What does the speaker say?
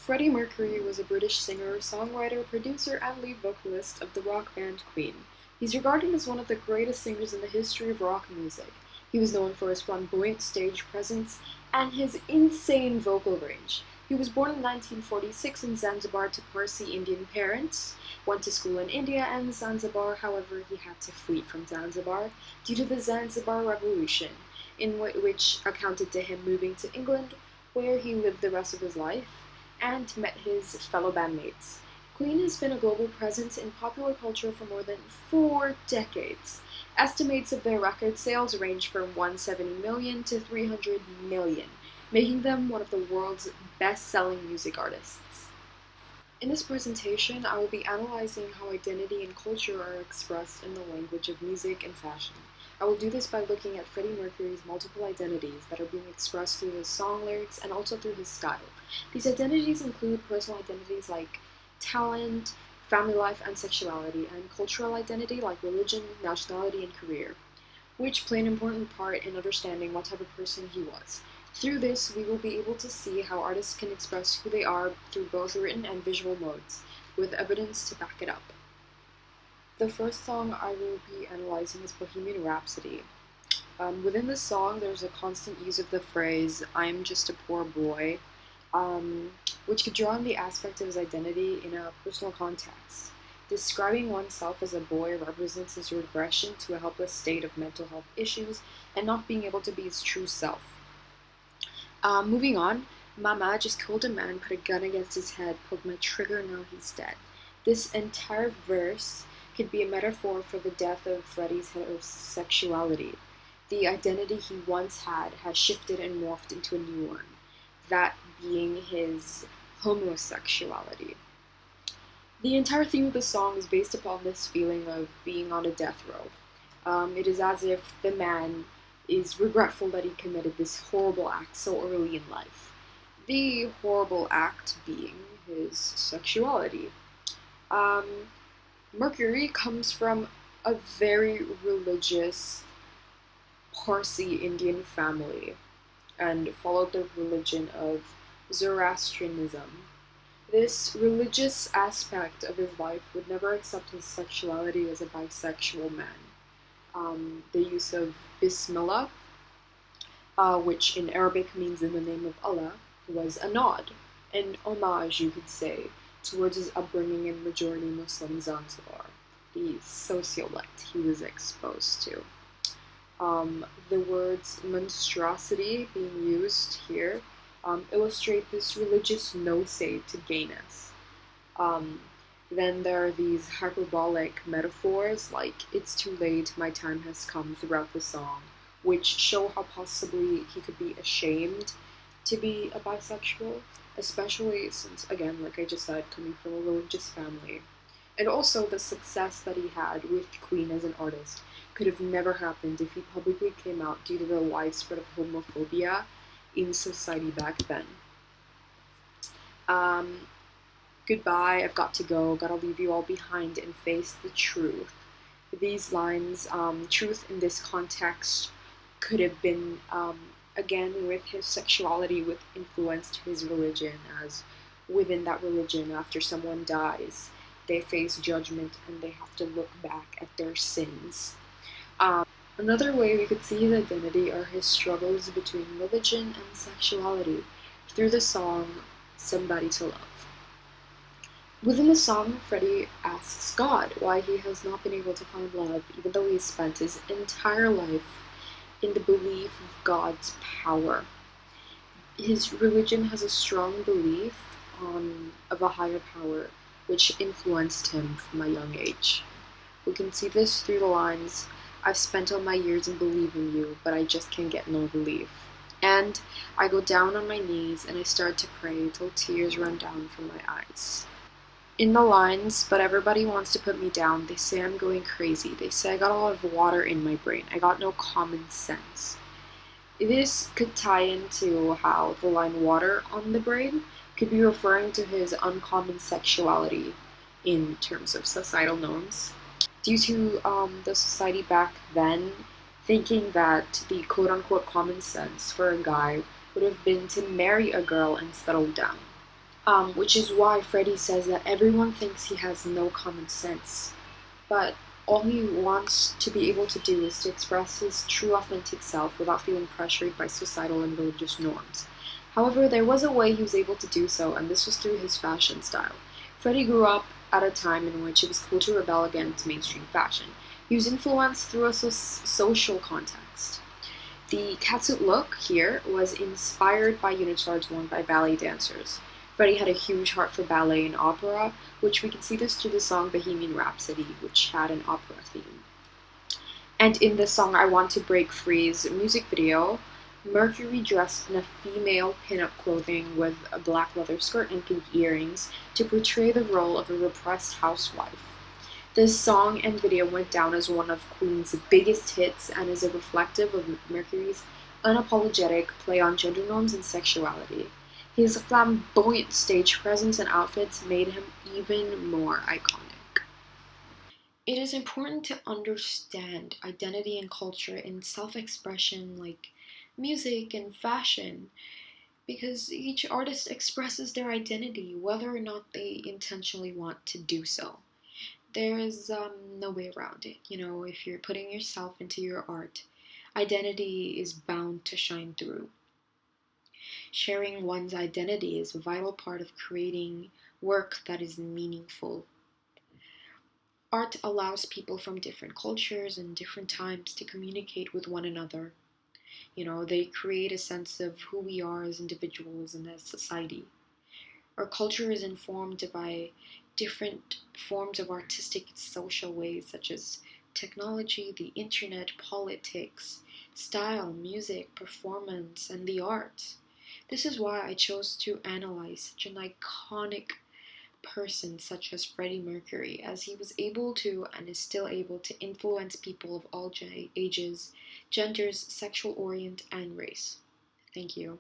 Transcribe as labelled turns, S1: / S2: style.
S1: Freddie Mercury was a British singer, songwriter, producer, and lead vocalist of the rock band Queen. He's regarded as one of the greatest singers in the history of rock music. He was known for his flamboyant stage presence and his insane vocal range. He was born in 1946 in Zanzibar to Parsi Indian parents, went to school in India and Zanzibar, however, he had to flee from Zanzibar due to the Zanzibar Revolution, which accounted to him moving to England, where he lived the rest of his life and met his fellow bandmates. Queen has been a global presence in popular culture for more than 4 decades. Estimates of their record sales range from 170 million to 300 million, making them one of the world's best-selling music artists. In this presentation, I will be analyzing how identity and culture are expressed in the language of music and fashion. I will do this by looking at Freddie Mercury's multiple identities that are being expressed through his song lyrics and also through his style. These identities include personal identities like talent, family life, and sexuality, and cultural identity like religion, nationality, and career, which play an important part in understanding what type of person he was. Through this, we will be able to see how artists can express who they are through both written and visual modes, with evidence to back it up. The first song I will be analyzing is Bohemian Rhapsody. Within this song, there's a constant use of the phrase, "I'm just a poor boy," which could draw on the aspect of his identity in a personal context. Describing oneself as a boy represents his regression to a helpless state of mental health issues and not being able to be his true self. Moving on, "Mama just killed a man, put a gun against his head, pulled my trigger, now he's dead." This entire verse could be a metaphor for the death of Freddie's heterosexuality. The identity he once had has shifted and morphed into a new one, that being his homosexuality. The entire theme of the song is based upon this feeling of being on a death row. It is as if the man is regretful that he committed this horrible act so early in life. The horrible act being his sexuality. Mercury comes from a very religious Parsi Indian family and followed the religion of Zoroastrianism. This religious aspect of his life would never accept his sexuality as a bisexual man. The use of Bismillah, which in Arabic means "in the name of Allah," was a nod, an homage, you could say, towards his upbringing in majority Muslim Zanzibar, the sociolect he was exposed to. The words monstrosity being used here illustrate this religious no-say to gayness. Then there are these hyperbolic metaphors like "it's too late, my time has come" throughout the song, which show how possibly he could be ashamed to be a bisexual, especially since, again, like I just said, coming from a religious family. And also the success that he had with Queen as an artist could have never happened if he publicly came out due to the widespread of homophobia in society back then. Goodbye, I've got to go, gotta leave you all behind and face the truth. These lines, truth in this context could have been, again, with his sexuality, with influence to his religion, as within that religion, after someone dies, they face judgment and they have to look back at their sins. Another way we could see his identity are his struggles between religion and sexuality through the song "Somebody to Love." Within the song, Freddie asks God why he has not been able to find love, even though he has spent his entire life in the belief of God's power. His religion has a strong belief of a higher power, which influenced him from a young age. We can see this through the lines, "I've spent all my years in believing you, but I just can't get no relief." And "I go down on my knees and I start to pray till tears run down from my eyes." In the lines, "But everybody wants to put me down, they say I'm going crazy, they say I got a lot of water in my brain, I got no common sense." This could tie into how the line "water on the brain" could be referring to his uncommon sexuality in terms of societal norms. Due to the society back then thinking that the quote-unquote common sense for a guy would have been to marry a girl and settle down. which is why Freddie says that everyone thinks he has no common sense. But all he wants to be able to do is to express his true authentic self without feeling pressured by societal and religious norms. However, there was a way he was able to do so, and this was through his fashion style. Freddie grew up at a time in which it was cool to rebel against mainstream fashion. He was influenced through a social context. The catsuit look here was inspired by unitards worn by ballet dancers. Freddie had a huge heart for ballet and opera, which we can see this through the song Bohemian Rhapsody, which had an opera theme. And in the song I Want to Break Free's music video, Mercury dressed in a female pinup clothing with a black leather skirt and pink earrings to portray the role of a repressed housewife. This song and video went down as one of Queen's biggest hits and is a reflective of Mercury's unapologetic play on gender norms and sexuality. His flamboyant stage presence and outfits made him even more iconic. It is important to understand identity and culture in self expression like music and fashion because each artist expresses their identity whether or not they intentionally want to do so. There is no way around it. If you're putting yourself into your art, identity is bound to shine through. Sharing one's identity is a vital part of creating work that is meaningful. Art allows people from different cultures and different times to communicate with one another. They create a sense of who we are as individuals and as society. Our culture is informed by different forms of artistic and social ways, such as technology, the internet, politics, style, music, performance, and the arts. This is why I chose to analyze such an iconic person such as Freddie Mercury, as he was able to and is still able to influence people of all ages, genders, sexual orient, and race. Thank you.